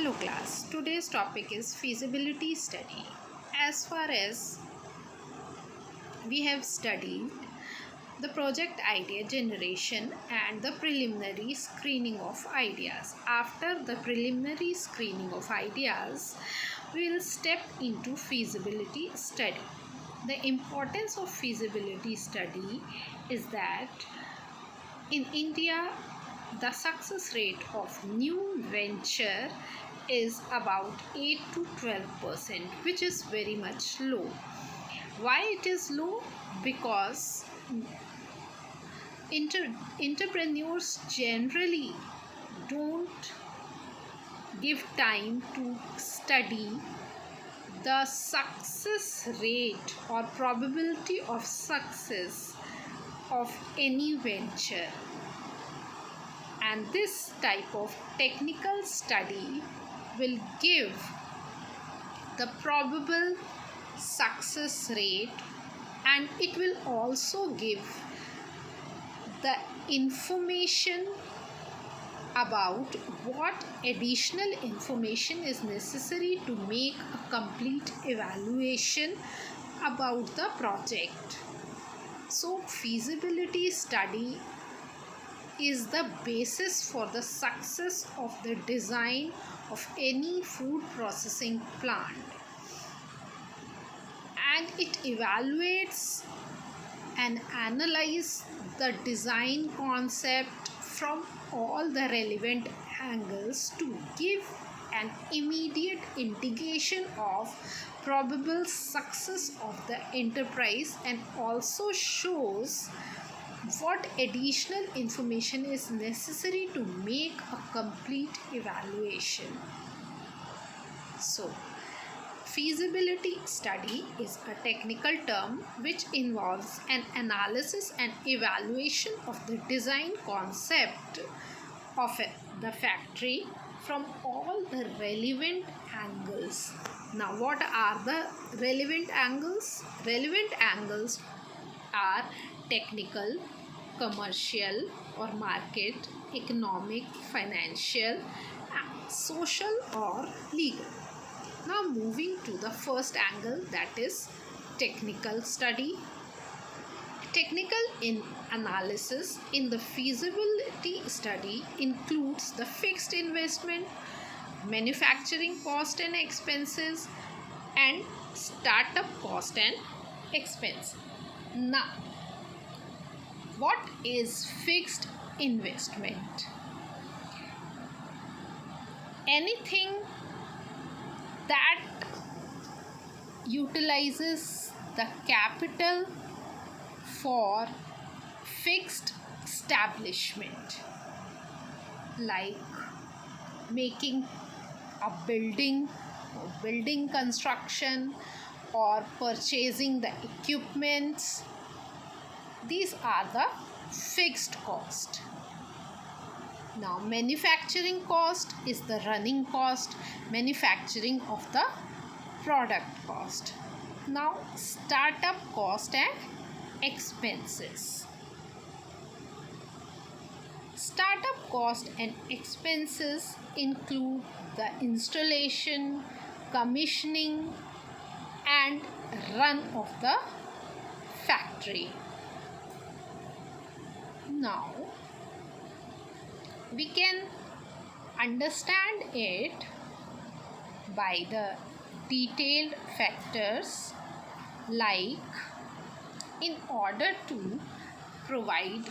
Hello class, today's topic is feasibility study. As far as we have studied the project idea generation and the preliminary screening of ideas. After the preliminary screening of ideas, we will step into feasibility study. The importance of feasibility study is that in India, the success rate of new venture is about 8 to 12%, which is very much low. Why it is low? Because entrepreneurs generally don't give time to study the success rate or probability of success of any venture, and this type of technical study will give the probable success rate, and it will also give the information about what additional information is necessary to make a complete evaluation about the project. So feasibility study is the basis for the success of the design of any food processing plant, and it evaluates and analyzes the design concept from all the relevant angles to give an immediate indication of probable success of the enterprise, and also shows what additional information is necessary to make a complete evaluation. So, feasibility study is a technical term which involves an analysis and evaluation of the design concept of the factory from all the relevant angles. Now, what are the relevant angles? Relevant angles are technical, commercial or market, economic, financial, social or legal. Now moving to the first angle, that is technical study. Technical analysis in the feasibility study includes the fixed investment, manufacturing cost and expenses, and startup cost and expense. Now, what is fixed investment? Anything that utilizes the capital for fixed establishment, like making a building or building construction or purchasing the equipments. These are the fixed cost. Now, manufacturing cost is the running cost, manufacturing of the product cost. Now, startup cost and expenses. Startup cost and expenses include the installation, commissioning, and run of the factory. Now, we can understand it by the detailed factors, like in order to provide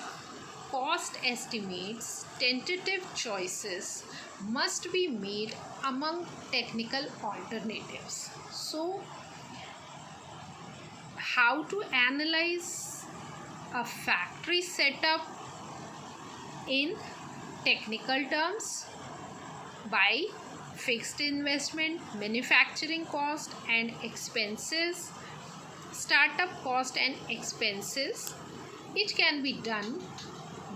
cost estimates, tentative choices must be made among technical alternatives. So, how to analyze a factory setup in technical terms? By fixed investment, manufacturing cost and expenses, startup cost and expenses. It can be done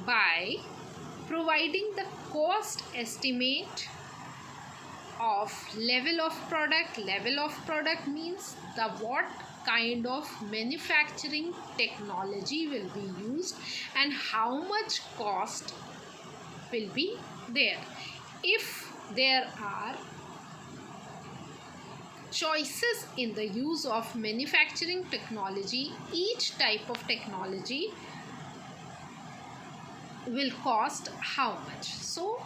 by providing the cost estimate of level of product. Level of product means the what kind of manufacturing technology will be used and how much cost will be there. If there are choices in the use of manufacturing technology. Each type of technology will cost how much. So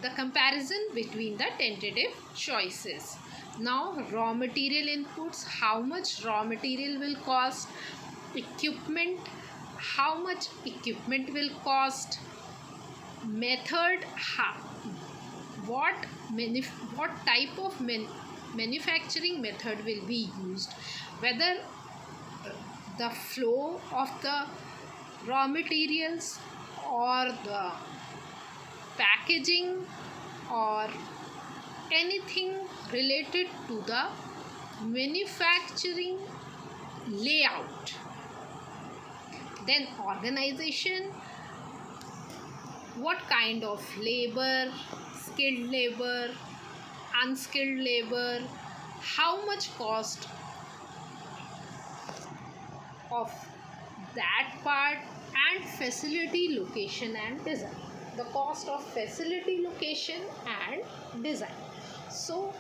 the comparison between the tentative choices. Now raw material inputs, how much raw material will cost, equipment, how much equipment will cost, method, what type of manufacturing method will be used, whether the flow of the raw materials or the packaging or anything related to the manufacturing layout. Then organization, what kind of labor, skilled labor, unskilled labor, how much cost of that part, and facility location and design, the cost of facility location and design. So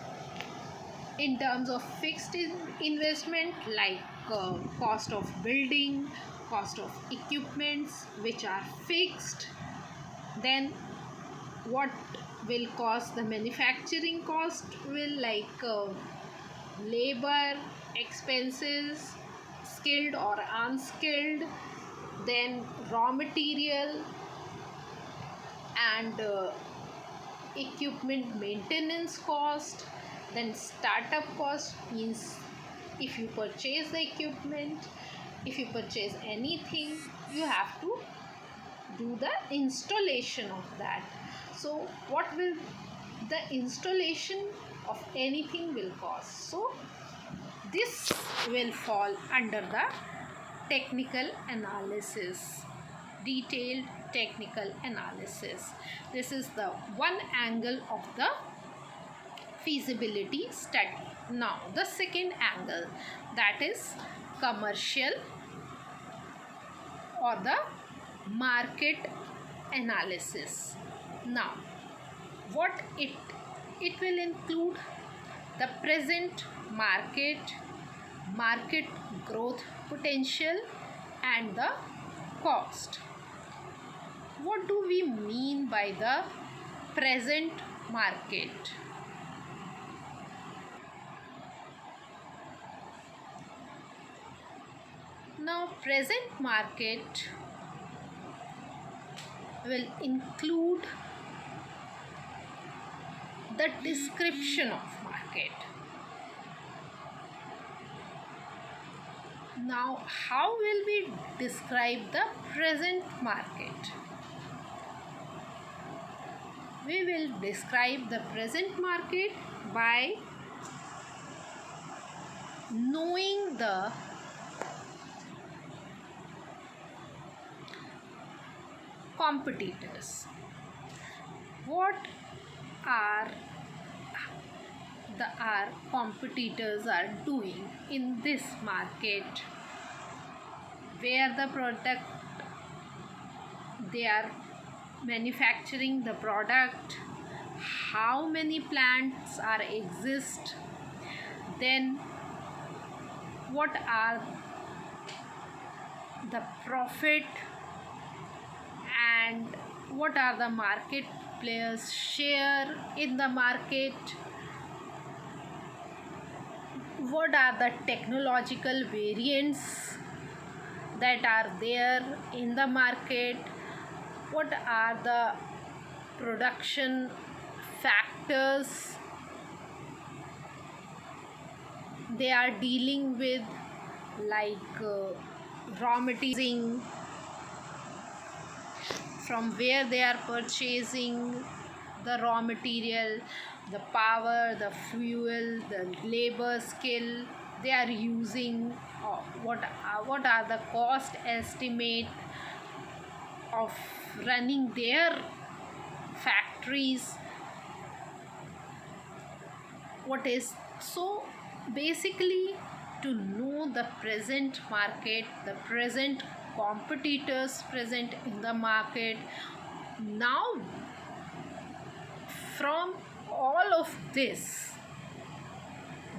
in terms of fixed investment, like cost of building, cost of equipments which are fixed, then what will cost, the manufacturing cost will like labor expenses, skilled or unskilled, then raw material and equipment maintenance cost, then startup cost, means if you purchase the equipment, if you purchase anything, you have to do the installation of that. So what will the installation of anything will cost? So this will fall under the technical analysis, detailed technical analysis. This is the one angle of the feasibility study. Now the second angle, that is commercial or the market analysis. Now what it will include, the present market growth potential and the cost. What do we mean by the present market? Now present market will include the description of market. Now how will we describe the present market? We will describe the present market by knowing the competitors. What are our competitors are doing in this market, where the product they are manufacturing the product, how many plants are exist, then what are the profit and what are the market players share in the market, what are the technological variants that are there in the market, what are the production factors they are dealing with, like raw material, from where they are purchasing the raw material, the power, the fuel, the labor skill they are using, what are the cost estimate of running their factories, what is. So basically, to know the present market, the present competitors present in the market. Now from all of this,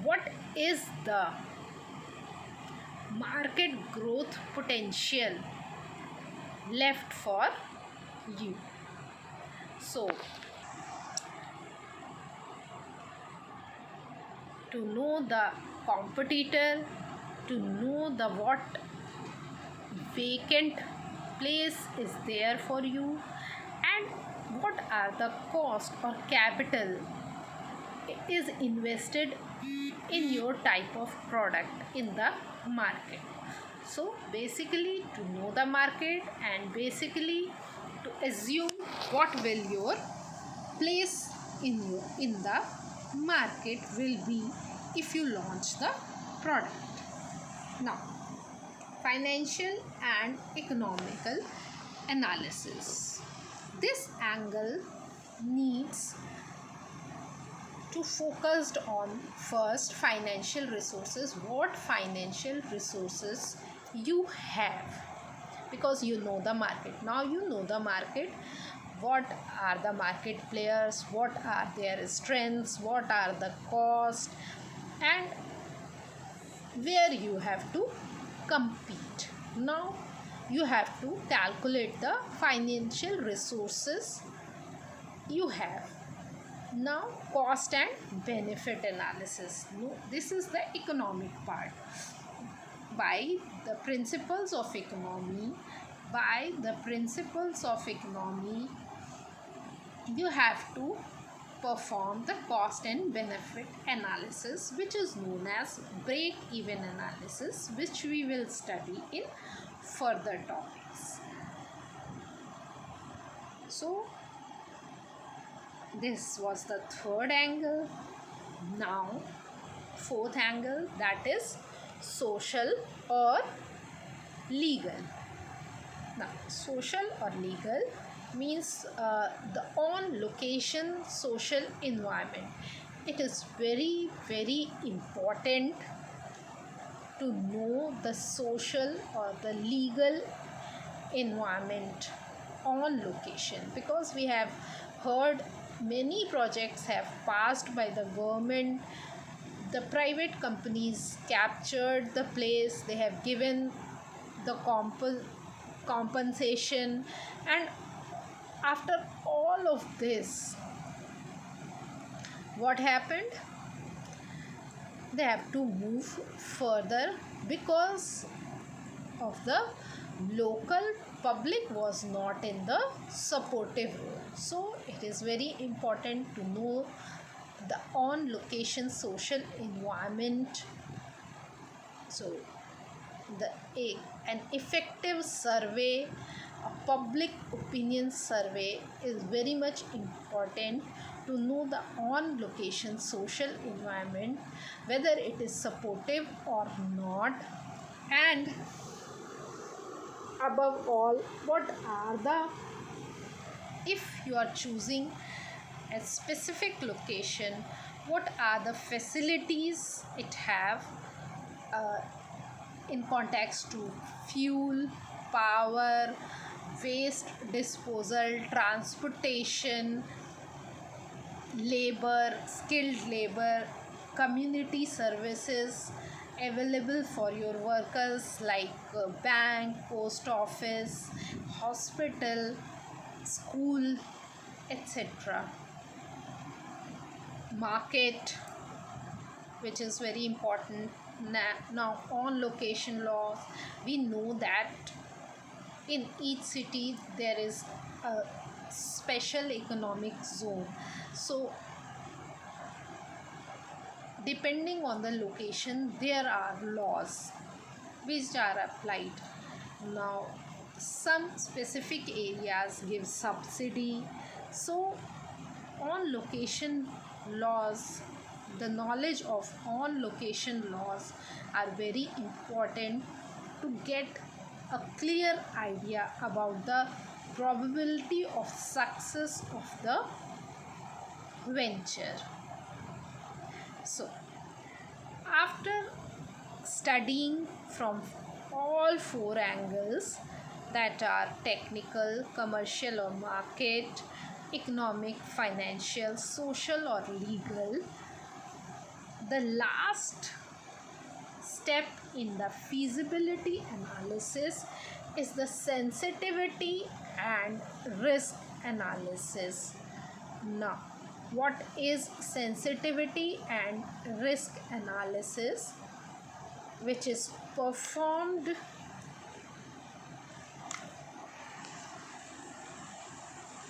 what is the market growth potential left for you. So, to know the competitor, to know the what vacant place is there for you, and what are the cost or capital is invested in your type of product in the market. So basically, to know the market and basically to assume what will your place in the market will be if you launch the product. Now, financial and economical analysis. This angle needs to focused on first financial resources. What financial resources you have, because you know the market. Now you know the market, what are the market players, what are their strengths, what are the cost, and where you have to compete. Now you have to calculate the financial resources you have. Now, cost and benefit analysis. No, this is the economic part. By the principles of economy, you have to perform the cost and benefit analysis, which is known as break-even analysis, which we will study in further topics. So, this was the third angle. Now, fourth angle, that is social or legal. Now, social or legal means the on location social environment. It is very, very important to know the social or the legal environment on location, because we have heard many projects have passed by the government. The private companies captured the place, they have given the compensation, and after all of this, what happened? They have to move further because of the local public was not in the supportive role. So it is very important to know the on location social environment. So an effective survey, a public opinion survey is very much important to know the on location social environment, whether it is supportive or not, and above all, what are the, if you are choosing a specific location, what are the facilities it have in context to fuel, power, waste disposal, transportation, labor, skilled labor, community services available for your workers like bank, post office, hospital, school, etc. Market, which is very important. Now, on location laws, we know that in each city there is a special economic zone. So depending on the location, there are laws which are applied. Now, some specific areas give subsidy. So on location laws, the knowledge of on location laws are very important to get a clear idea about the probability of success of the venture. So after studying from all four angles, that are technical, commercial or market, economic, financial, social or legal, The last step in the feasibility analysis is the sensitivity and risk analysis. Now, what is sensitivity and risk analysis, which is performed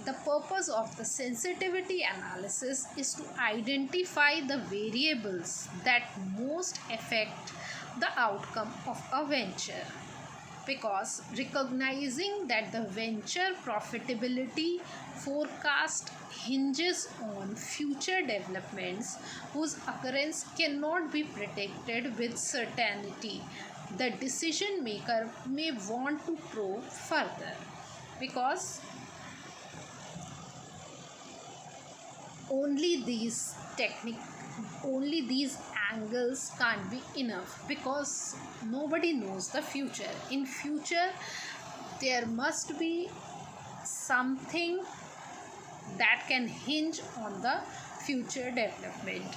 The purpose of the sensitivity analysis is to identify the variables that most affect the outcome of a venture, because recognizing that the venture profitability forecast hinges on future developments whose occurrence cannot be predicted with certainty, the decision maker may want to probe further, because only these only these angles can't be enough, because nobody knows the future. In future there must be something that can hinge on the future development.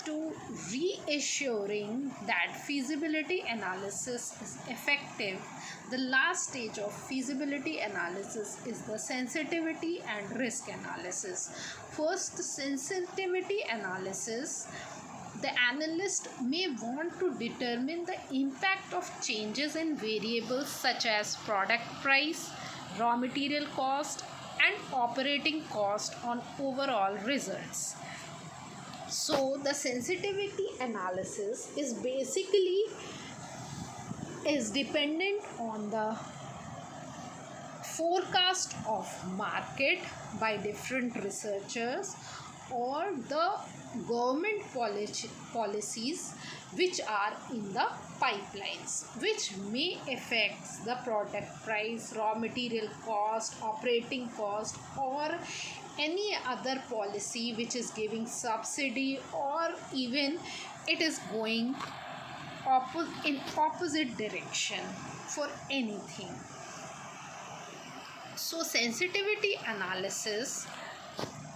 To reassuring that feasibility analysis is effective, the last stage of feasibility analysis is the sensitivity and risk analysis. First, sensitivity analysis. The analyst may want to determine the impact of changes in variables such as product price, raw material cost, and operating cost on overall results. So the sensitivity analysis is basically dependent on the forecast of market by different researchers, or the government policies which are in the pipelines, which may affect the product price, raw material cost, operating cost, or any other policy which is giving subsidy, or even it is going in opposite direction for anything. So sensitivity analysis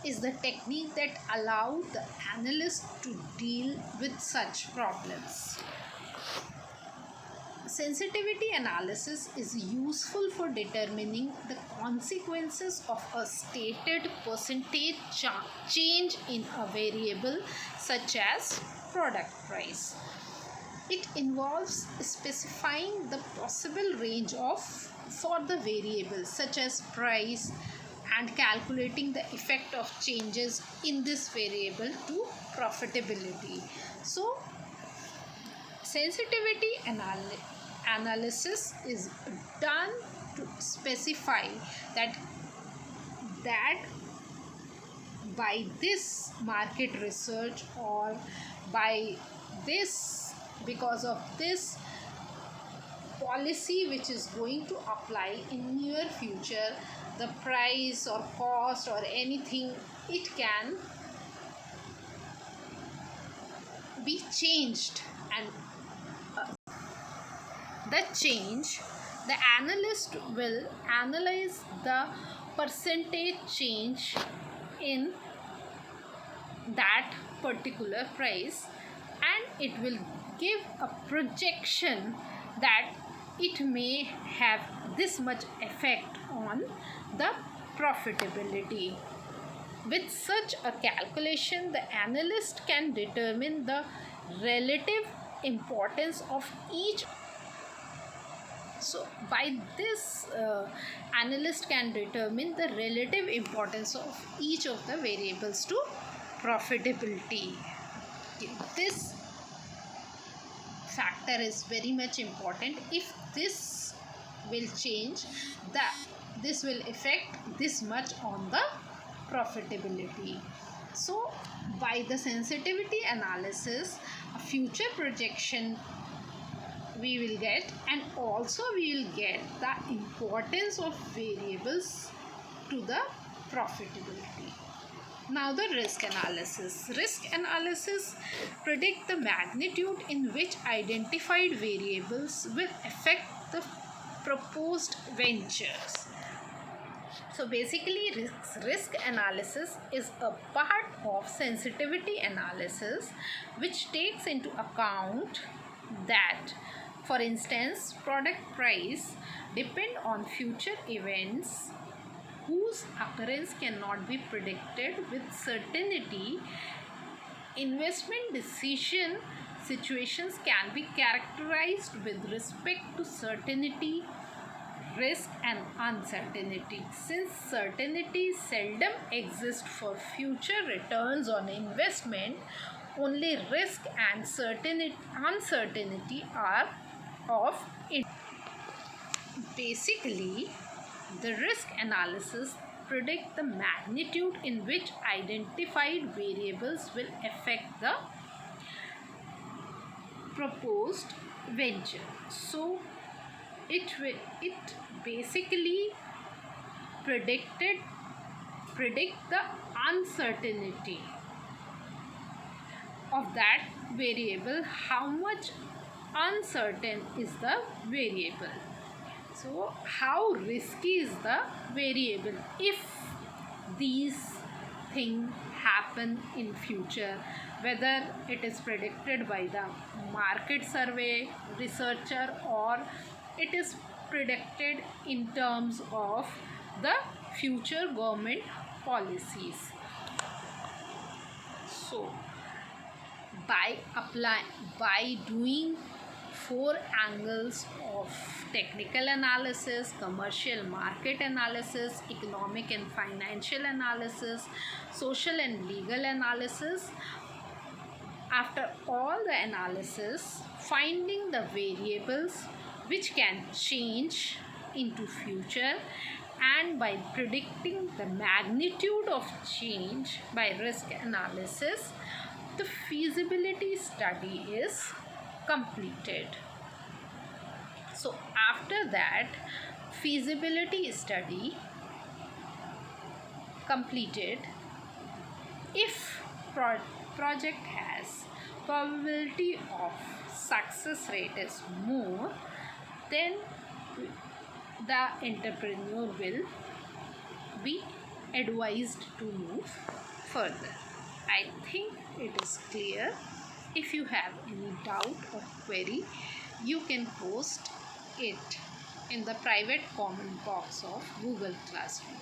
is the technique that allows the analyst to deal with such problems. Sensitivity analysis is useful for determining the consequences of a stated percentage change in a variable such as product price. It involves specifying the possible range for the variables such as price, and calculating the effect of changes in this variable to profitability. So sensitivity analysis is done to specify that by this market research, or by this, because of this policy which is going to apply in near future, the price or cost or anything, it can be changed, and the analyst will analyze the percentage change in that particular price, and it will give a projection that it may have this much effect on the profitability. With such a calculation, the analyst can determine the relative importance of each. So by this, analyst can determine the relative importance of each of the variables to profitability. This factor is very much important. If this will change, this will affect this much on the profitability. So by the sensitivity analysis, a future projection we will get, and also we will get the importance of variables to the profitability. Now the risk analysis. Risk analysis predict the magnitude in which identified variables will affect the proposed ventures. So basically, risk analysis is a part of sensitivity analysis which takes into account that, for instance, product price depend on future events whose occurrence cannot be predicted with certainty. Investment decision situations can be characterized with respect to certainty, risk and uncertainty. Since certainty seldom exists for future returns on investment, only risk and uncertainty are of it. Basically, the risk analysis predict the magnitude in which identified variables will affect the proposed venture. So it basically predicted predict the uncertainty of that variable, how much uncertain is the variable, so how risky is the variable if these things happen in future, whether it is predicted by the market survey researcher or it is predicted in terms of the future government policies. So by doing four angles of technical analysis, commercial market analysis, economic and financial analysis, social and legal analysis, after all the analysis, finding the variables which can change into future, and by predicting the magnitude of change by risk analysis, the feasibility study is completed. So after that feasibility study completed, if project has probability of success rate is more, then the entrepreneur will be advised to move further. I think it is clear. If you have any doubt or query, you can post it in the private comment box of Google Classroom.